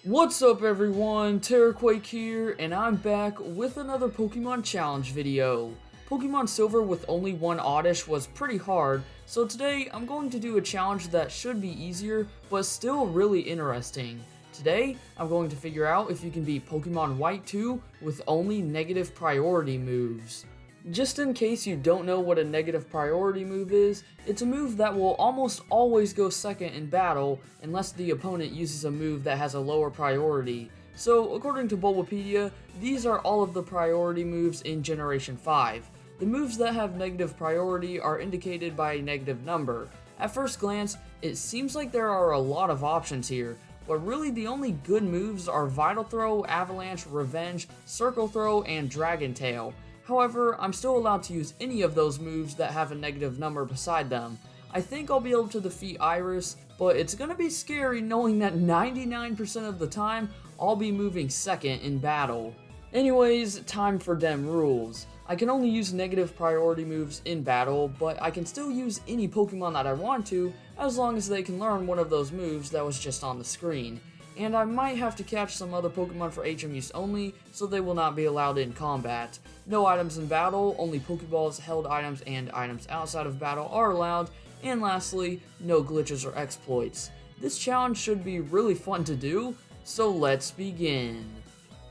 What's up everyone, Terraquake here, and I'm back with another Pokemon Challenge video. Pokemon Silver with only one Oddish was pretty hard, so today I'm going to do a challenge that should be easier, but still really interesting. Today, I'm going to figure out if you can beat Pokemon White 2 with only negative priority moves. Just in case you don't know what a negative priority move is, it's a move that will almost always go second in battle unless the opponent uses a move that has a lower priority. So according to Bulbapedia, these are all of the priority moves in Generation 5. The moves that have negative priority are indicated by a negative number. At first glance, it seems like there are a lot of options here, but really the only good moves are Vital Throw, Avalanche, Revenge, Circle Throw, and Dragon Tail. However, I'm still allowed to use any of those moves that have a negative number beside them. I think I'll be able to defeat Iris, but it's gonna be scary knowing that 99% of the time, I'll be moving second in battle. Anyways, time for dem rules. I can only use negative priority moves in battle, but I can still use any Pokemon that I want to, as long as they can learn one of those moves that was just on the screen. And I might have to catch some other Pokemon for HM use only, so they will not be allowed in combat. No items in battle, only Pokeballs, held items, and items outside of battle are allowed, and lastly, no glitches or exploits. This challenge should be really fun to do, so let's begin.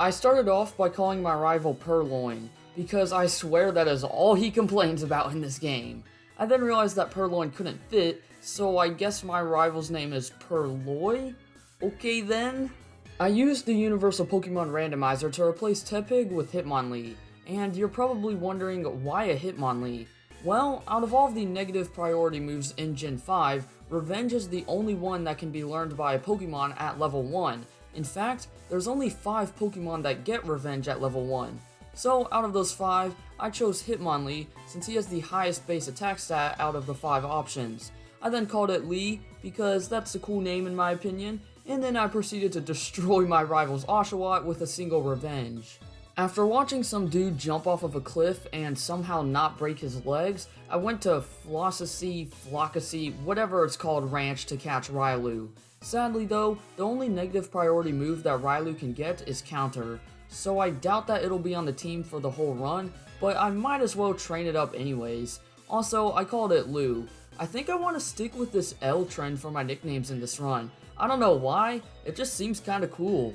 I started off by calling my rival Purloin, because I swear that is all he complains about in this game. I then realized that Purloin couldn't fit, so I guess my rival's name is Purloy? Okay then. I used the Universal Pokemon Randomizer to replace Tepig with Hitmonlee, and you're probably wondering why a Hitmonlee? Well, out of all of the negative priority moves in Gen 5, Revenge is the only one that can be learned by a Pokemon at level 1. In fact, there's only 5 Pokemon that get Revenge at level 1. So, out of those 5, I chose Hitmonlee since he has the highest base attack stat out of the 5 options. I then called it Lee because that's a cool name in my opinion, and then I proceeded to destroy my rival's Oshawott with a single Revenge. After watching some dude jump off of a cliff and somehow not break his legs, I went to Flockacy, whatever it's called ranch to catch Railu. Sadly though, the only negative priority move that Railu can get is Counter, so I doubt that it'll be on the team for the whole run, but I might as well train it up anyways. Also, I called it Lou. I think I want to stick with this L trend for my nicknames in this run. I don't know why, it just seems kinda cool.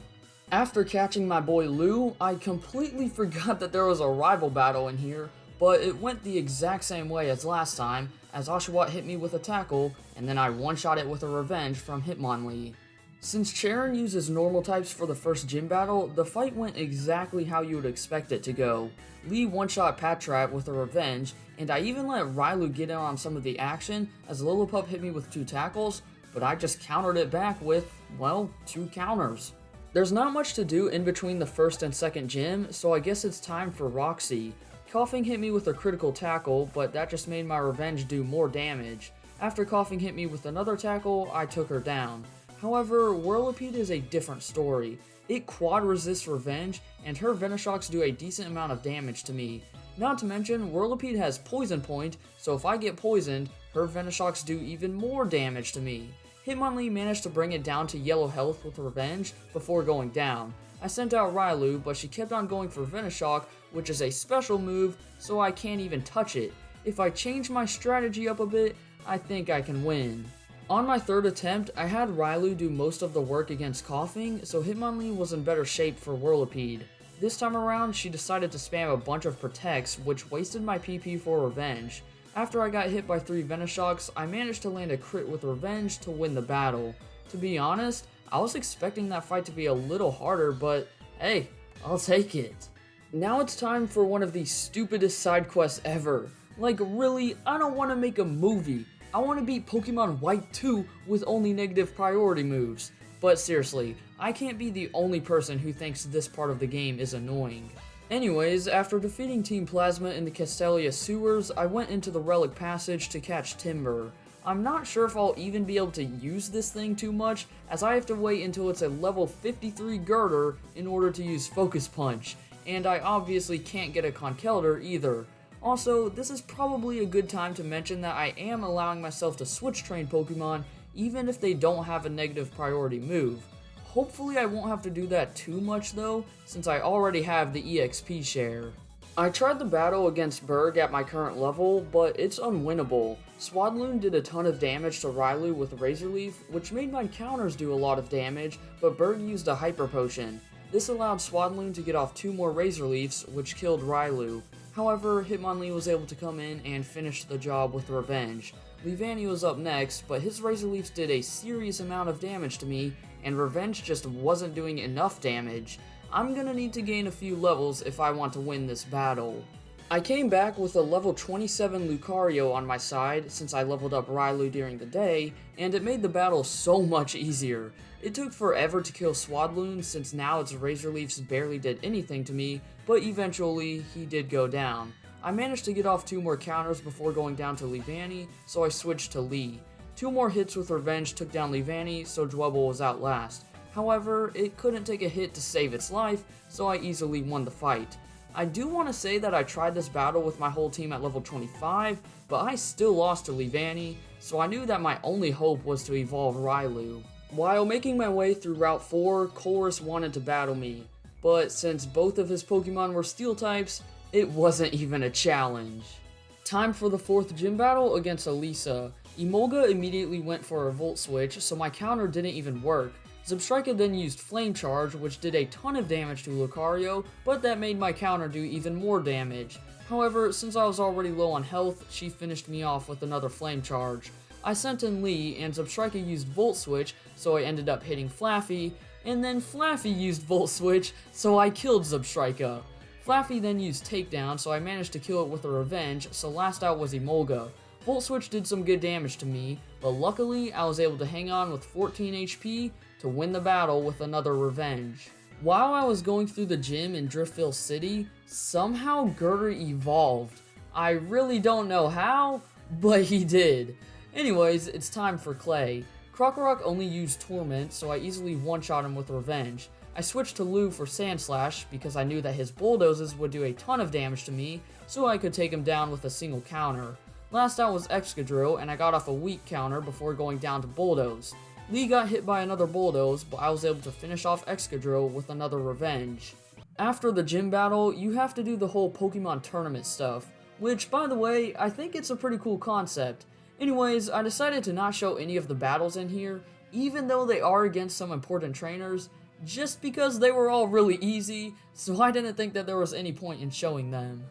After catching my boy Lou, I completely forgot that there was a rival battle in here, but it went the exact same way as last time, as Oshawott hit me with a tackle, and then I one-shot it with a Revenge from Hitmonlee. Since Cheren uses normal types for the first gym battle, the fight went exactly how you would expect it to go. Lee one-shot Patrat with a Revenge, and I even let Railu get in on some of the action as Lillipup hit me with 2 tackles, but I just countered it back with, well, 2 counters. There's not much to do in between the first and second gym, so I guess it's time for Roxy. Koffing hit me with a critical tackle, but that just made my Revenge do more damage. After Koffing hit me with another tackle, I took her down. However, Whirlipede is a different story. It quad resists Revenge, and her Venishocks do a decent amount of damage to me. Not to mention, Whirlipede has Poison Point, so if I get poisoned, her Venishocks do even more damage to me. Hitmonlee managed to bring it down to yellow health with Revenge before going down. I sent out Railu, but she kept on going for Venoshock, which is a special move, so I can't even touch it. If I change my strategy up a bit, I think I can win. On my third attempt, I had Railu do most of the work against Koffing, so Hitmonlee was in better shape for Whirlipede. This time around, she decided to spam a bunch of Protects, which wasted my PP for Revenge. After I got hit by 3 Venishocks, I managed to land a crit with Revenge to win the battle. To be honest, I was expecting that fight to be a little harder, but hey, I'll take it. Now it's time for one of the stupidest side quests ever. Like really, I don't want to make a movie. I want to beat Pokemon White 2 with only negative priority moves. But seriously, I can't be the only person who thinks this part of the game is annoying. Anyways, after defeating Team Plasma in the Castelia sewers, I went into the Relic Passage to catch Timburr. I'm not sure if I'll even be able to use this thing too much, as I have to wait until it's a level 53 Girder in order to use Focus Punch, and I obviously can't get a Conkeldurr either. Also, this is probably a good time to mention that I am allowing myself to switch train Pokemon even if they don't have a negative priority move. Hopefully I won't have to do that too much though, since I already have the EXP share. I tried the battle against Berg at my current level, but it's unwinnable. Swadloon did a ton of damage to Railu with Razor Leaf, which made my counters do a lot of damage, but Berg used a Hyper Potion. This allowed Swadloon to get off 2 more Razor Leafs, which killed Railu. However, Hitmonlee was able to come in and finish the job with Revenge. Leavanny was up next, but his Razor Leafs did a serious amount of damage to me, and Revenge just wasn't doing enough damage. I'm gonna need to gain a few levels if I want to win this battle. I came back with a level 27 Lucario on my side since I leveled up Railu during the day, and it made the battle so much easier. It took forever to kill Swadloon since now its Razor Leafs barely did anything to me, but eventually he did go down. I managed to get off 2 more counters before going down to Leavanny, so I switched to Lee. 2 more hits with Revenge took down Leavanny, so Dwebble was out last. However, it couldn't take a hit to save its life, so I easily won the fight. I do want to say that I tried this battle with my whole team at level 25, but I still lost to Leavanny, so I knew that my only hope was to evolve Railu. While making my way through Route 4, Colress wanted to battle me, but since both of his Pokemon were Steel types, it wasn't even a challenge. Time for the 4th gym battle against Elisa. Emolga immediately went for a Volt Switch, so my counter didn't even work. Zebstrika then used Flame Charge, which did a ton of damage to Lucario, but that made my counter do even more damage. However, since I was already low on health, she finished me off with another Flame Charge. I sent in Lee, and Zebstrika used Volt Switch, so I ended up hitting Flaffy, and then Flaffy used Volt Switch, so I killed Zebstrika. Flaffy then used Takedown, so I managed to kill it with a Revenge, so last out was Emolga. Volt Switch did some good damage to me, but luckily I was able to hang on with 14 HP to win the battle with another Revenge. While I was going through the gym in Driftville City, somehow Girder evolved. I really don't know how, but he did. Anyways, it's time for Clay. Krokorok only used Torment, so I easily one-shot him with Revenge. I switched to Lou for Sandslash because I knew that his Bulldozes would do a ton of damage to me, so I could take him down with a single counter. Last out was Excadrill, and I got off a weak counter before going down to Bulldoze. Lee got hit by another Bulldoze, but I was able to finish off Excadrill with another Revenge. After the gym battle, you have to do the whole Pokemon tournament stuff, which, by the way, I think it's a pretty cool concept. Anyways, I decided to not show any of the battles in here, even though they are against some important trainers, just because they were all really easy, so I didn't think that there was any point in showing them.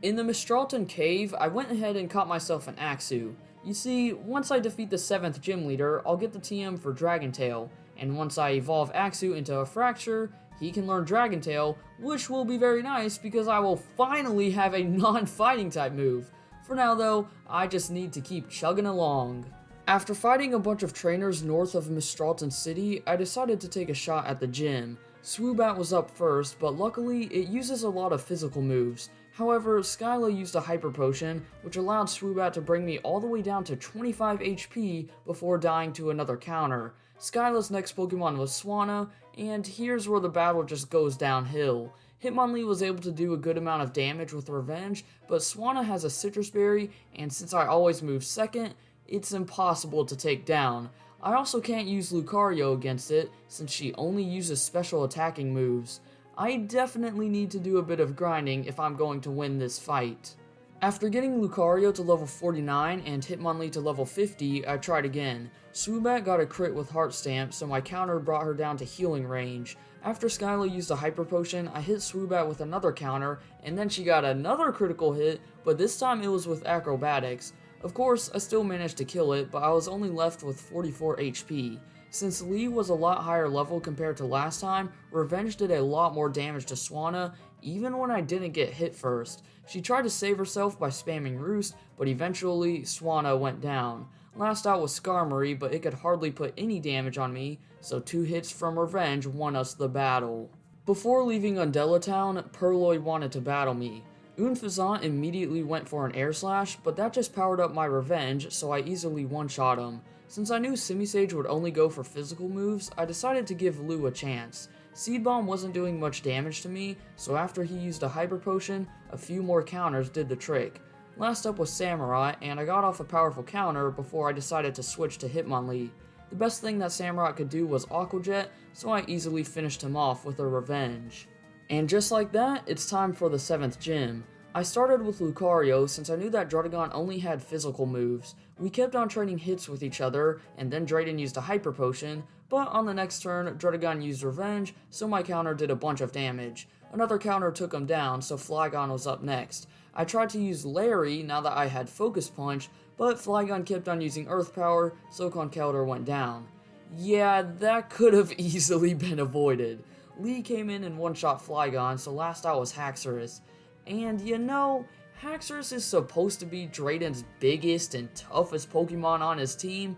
In the Mistralton Cave, I went ahead and caught myself an Axew. You see, once I defeat the 7th gym leader, I'll get the TM for Dragon Tail, and once I evolve Axew into a Fracture, he can learn Dragon Tail, which will be very nice because I will finally have a non-fighting type move. For now though, I just need to keep chugging along. After fighting a bunch of trainers north of Mistralton City, I decided to take a shot at the gym. Swoobat was up first, but luckily it uses a lot of physical moves. However, Skyla used a Hyper Potion, which allowed Swoobat to bring me all the way down to 25 HP before dying to another counter. Skyla's next Pokemon was Swanna, and here's where the battle just goes downhill. Hitmonlee was able to do a good amount of damage with Revenge, but Swanna has a Citrus Berry, and since I always move second, it's impossible to take down. I also can't use Lucario against it, since she only uses special attacking moves. I definitely need to do a bit of grinding if I'm going to win this fight. After getting Lucario to level 49 and Hitmonlee to level 50, I tried again. Swoobat got a crit with Heart Stamp, so my counter brought her down to healing range. After Skyla used a Hyper Potion, I hit Swoobat with another counter, and then she got another critical hit, but this time it was with Acrobatics. Of course, I still managed to kill it, but I was only left with 44 HP. Since Lee was a lot higher level compared to last time, Revenge did a lot more damage to Swanna, even when I didn't get hit first. She tried to save herself by spamming Roost, but eventually Swanna went down. Last out was Skarmory, but it could hardly put any damage on me, so 2 hits from Revenge won us the battle. Before leaving Undella Town, Purloy wanted to battle me. Unfazant immediately went for an Air Slash, but that just powered up my Revenge, so I easily one-shot him. Since I knew Simisage would only go for physical moves, I decided to give Lou a chance. Seed Bomb wasn't doing much damage to me, so after he used a Hyper Potion, a few more counters did the trick. Last up was Samurai, and I got off a powerful counter before I decided to switch to Hitmonlee. The best thing that Samurott could do was Aqua Jet, so I easily finished him off with a Revenge. And just like that, it's time for the 7th gym. I started with Lucario since I knew that Druddigon only had physical moves. We kept on trading hits with each other, and then Drayden used a Hyper Potion, but on the next turn, Druddigon used Revenge, so my counter did a bunch of damage. Another counter took him down, so Flygon was up next. I tried to use Larry now that I had Focus Punch, but Flygon kept on using Earth Power, so Conkeldurr went down. Yeah, that could have easily been avoided. Lee came in and one-shot Flygon, so last out was Haxorus. And you know, Haxorus is supposed to be Drayden's biggest and toughest Pokemon on his team,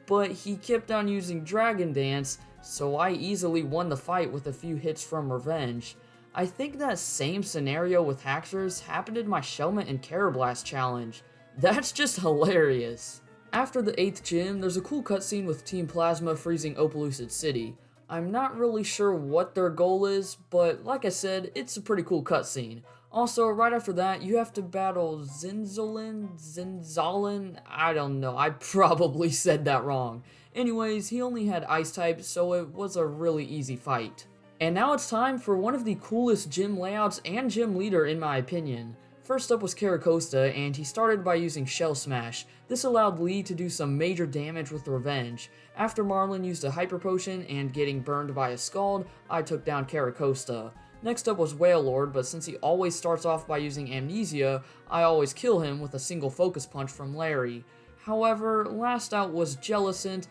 but he kept on using Dragon Dance, so I easily won the fight with a few hits from Revenge. I think that same scenario with Haxorus happened in my Shelmet and Karrablast challenge. That's just hilarious. After the 8th gym, there's a cool cutscene with Team Plasma freezing Opelucid City. I'm not really sure what their goal is, but like I said, it's a pretty cool cutscene. Also, right after that, you have to battle Zinzolin, I don't know, I probably said that wrong. Anyways, he only had Ice type, so it was a really easy fight. And now it's time for one of the coolest gym layouts and gym leader in my opinion. First up was Carracosta, and he started by using Shell Smash. This allowed Lee to do some major damage with Revenge. After Marlin used a Hyper Potion and getting burned by a Scald, I took down Carracosta. Next up was Wailord, but since he always starts off by using Amnesia, I always kill him with a single Focus Punch from Larry. However, last out was Jellicent,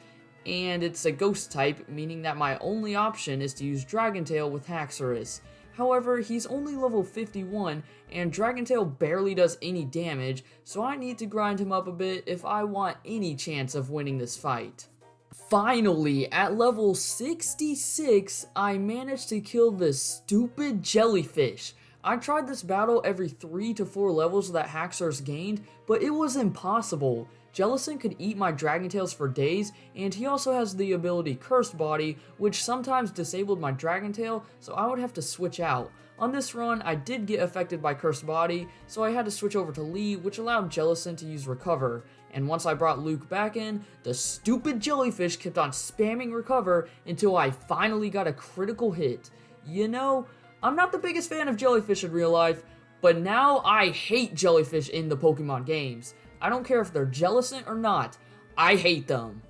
and it's a Ghost type, meaning that my only option is to use Dragon Tail with Haxorus. However, he's only level 51, and Dragon Tail barely does any damage, so I need to grind him up a bit if I want any chance of winning this fight. Finally, at level 66, I managed to kill this stupid jellyfish. I tried this battle every 3 to 4 levels that Haxorus gained, but it was impossible. Jellicent could eat my Dragon Tails for days, and he also has the ability Cursed Body, which sometimes disabled my Dragon Tail, so I would have to switch out. On this run, I did get affected by Cursed Body, so I had to switch over to Lee, which allowed Jellicent to use Recover. And once I brought Luke back in, the stupid jellyfish kept on spamming Recover until I finally got a critical hit. You know, I'm not the biggest fan of jellyfish in real life, but now I hate jellyfish in the Pokemon games. I don't care if they're Jellicent or not, I hate them.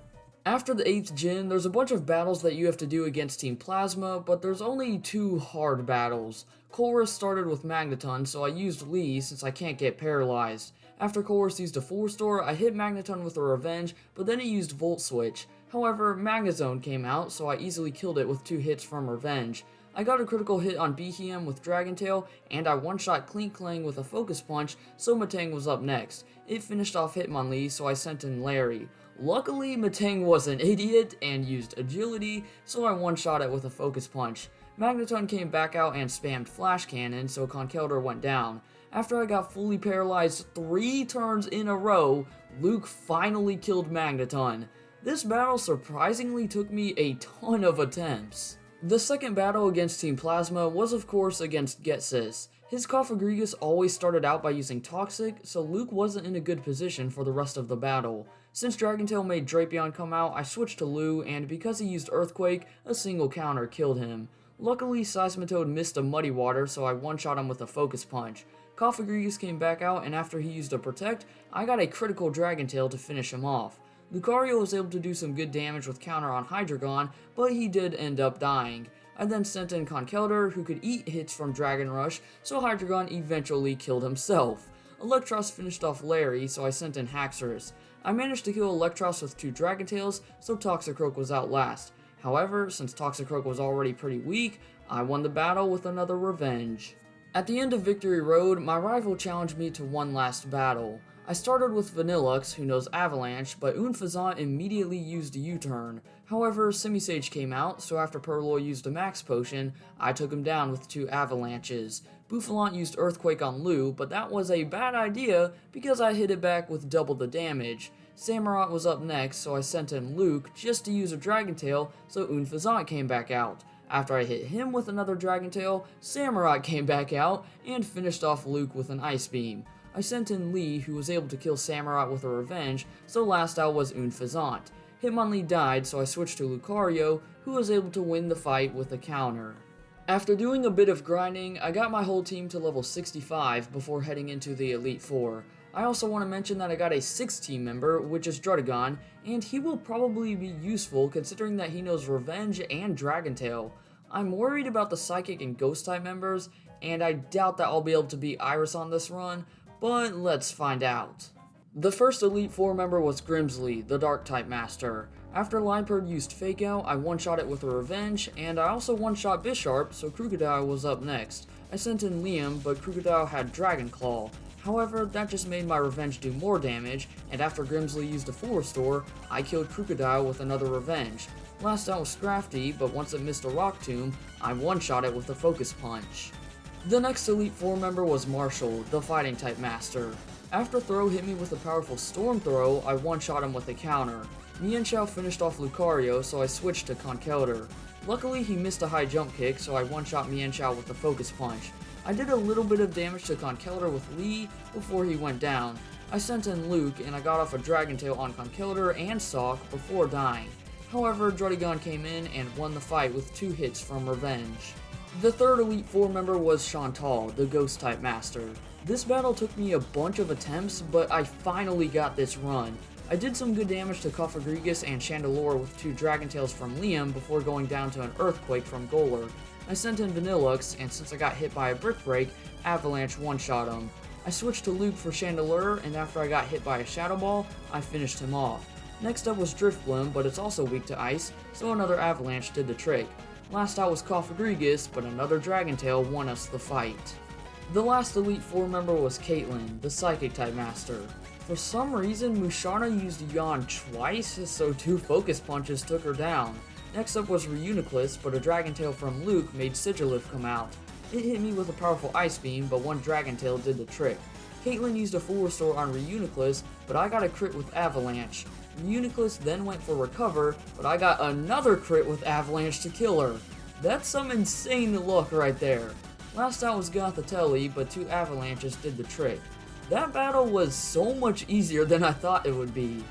After the 8th gym, there's a bunch of battles that you have to do against Team Plasma, but there's only 2 hard battles. Colress started with Magneton, so I used Lee since I can't get paralyzed. After Colress used a Full Restore, I hit Magneton with a Revenge, but then he used Volt Switch. However, Magnezone came out, so I easily killed it with 2 hits from Revenge. I got a critical hit on Behem with Dragon Tail, and I one-shot Klinklang with a Focus Punch, so Metang was up next. It finished off Hitmonlee, so I sent in Larry. Luckily, Metang was an idiot and used Agility, so I one-shot it with a Focus Punch. Magneton came back out and spammed Flash Cannon, so Conkeldurr went down. After I got fully paralyzed 3 turns in a row, Luke finally killed Magneton. This battle surprisingly took me a ton of attempts. The second battle against Team Plasma was of course against Ghetsis. His Cofagrigus always started out by using Toxic, so Luke wasn't in a good position for the rest of the battle. Since Dragon Tail made Drapion come out, I switched to Lou, and because he used Earthquake, a single counter killed him. Luckily, Seismitoad missed a Muddy Water, so I one-shot him with a Focus Punch. Cofagrigus came back out, and after he used a Protect, I got a critical Dragon Tail to finish him off. Lucario was able to do some good damage with counter on Hydreigon, but he did end up dying. I then sent in Conkeldurr, who could eat hits from Dragon Rush, so Hydreigon eventually killed himself. Electros finished off Larry, so I sent in Haxorus. I managed to kill Electros with 2 Dragon Tails, so Toxicroak was out last. However, since Toxicroak was already pretty weak, I won the battle with another Revenge. At the end of Victory Road, my rival challenged me to one last battle. I started with Vanillux, who knows Avalanche, but Unfezant immediately used a U-turn. However, Simisage came out, so after Purloy used a Max Potion, I took him down with 2 Avalanches. Bouffalant used Earthquake on Lou, but that was a bad idea because I hit it back with double the damage. Samurott was up next, so I sent in Luke just to use a Dragon Tail, so Unfezant came back out. After I hit him with another Dragon Tail, Samurott came back out and finished off Luke with an Ice Beam. I sent in Lee, who was able to kill Samurott with a Revenge, so last out was Unfezant. Hitmonlee died, so I switched to Lucario, who was able to win the fight with a counter. After doing a bit of grinding, I got my whole team to level 65 before heading into the Elite Four. I also want to mention that I got a 6th team member, which is Druddigon, and he will probably be useful considering that he knows Revenge and Dragon Tail. I'm worried about the Psychic and Ghost type members, and I doubt that I'll be able to beat Iris on this run, but let's find out. The first Elite Four member was Grimsley, the Dark type master. After Liepard used Fake Out, I one-shot it with a Revenge, and I also one-shot Bisharp, so Krookodile was up next. I sent in Liam, but Krookodile had Dragon Claw. However, that just made my Revenge do more damage, and after Grimsley used a Full Restore, I killed Krookodile with another Revenge. Last out was Scrafty, but once it missed a Rock Tomb, I one-shot it with a Focus Punch. The next Elite Four member was Marshall, the Fighting type master. After Throw hit me with a powerful Storm Throw, I one-shot him with a counter. Mienshao finished off Lucario, so I switched to Conkeldurr. Luckily, he missed a high jump kick, so I one-shot Mienshao with a Focus Punch. I did a little bit of damage to Conkeldurr with Lee before he went down. I sent in Luke, and I got off a Dragon Tail on Conkeldurr and Sawk before dying. However, Druddigon came in and won the fight with 2 hits from Revenge. The third Elite Four member was Chantal, the Ghost type master. This battle took me a bunch of attempts, but I finally got this run. I did some good damage to Cofagrigus and Chandelure with 2 Dragon Tails from Liam before going down to an Earthquake from Golurk. I sent in Vanillux, and since I got hit by a Brick Break, Avalanche one-shot him. I switched to Luke for Chandelure, and after I got hit by a Shadow Ball, I finished him off. Next up was Drifblim, but it's also weak to Ice, so another Avalanche did the trick. Last out was Cofagrigus, but another Dragon Tail won us the fight. The last Elite Four member was Caitlyn, the Psychic type master. For some reason, Musharna used Yawn twice, so 2 Focus Punches took her down. Next up was Reuniclus, but a Dragon Tail from Luke made Sigilyph come out. It hit me with a powerful Ice Beam, but 1 Dragon Tail did the trick. Caitlyn used a Full Restore on Reuniclus, but I got a crit with Avalanche. Reuniclus then went for Recover, but I got another crit with Avalanche to kill her. That's some insane luck right there. Last out was Gothitelle, but 2 Avalanches did the trick. That battle was so much easier than I thought it would be.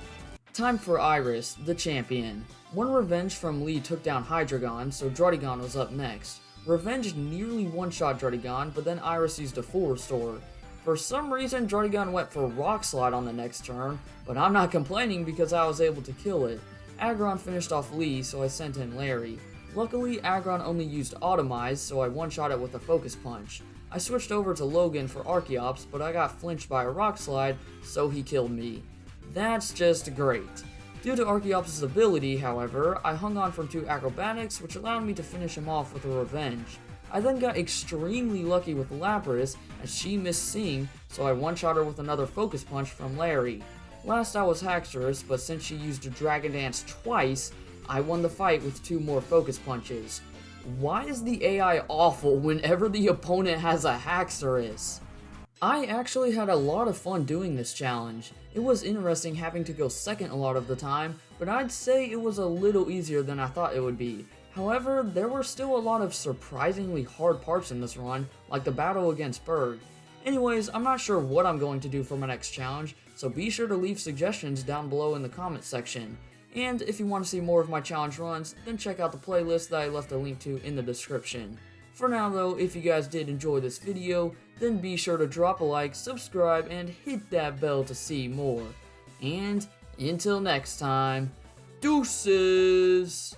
Time for Iris, the champion. 1 Revenge from Lee took down Hydreigon, so Druddigon was up next. Revenge nearly one-shot Druddigon, but then Iris used a Full Restore. For some reason, Druddigon went for Rock Slide on the next turn, but I'm not complaining because I was able to kill it. Aggron finished off Lee, so I sent in Larry. Luckily, Aggron only used Automize, so I one-shot it with a Focus Punch. I switched over to Logan for Archeops, but I got flinched by a Rock Slide, so he killed me. That's just great. Due to Archeops' ability, however, I hung on from 2 Acrobatics, which allowed me to finish him off with a Revenge. I then got extremely lucky with Lapras, as she missed Sing, so I one-shot her with another Focus Punch from Larry. Last out was Haxorus, but since she used Dragon Dance twice, I won the fight with 2 more Focus Punches. Why is the AI awful whenever the opponent has a Haxorus? I actually had a lot of fun doing this challenge. It was interesting having to go second a lot of the time, but I'd say it was a little easier than I thought it would be. However, there were still a lot of surprisingly hard parts in this run, like the battle against Berg. Anyways, I'm not sure what I'm going to do for my next challenge, so be sure to leave suggestions down below in the comment section. And if you want to see more of my challenge runs, then check out the playlist that I left a link to in the description. For now though, if you guys did enjoy this video, then be sure to drop a like, subscribe, and hit that bell to see more. And until next time, deuces!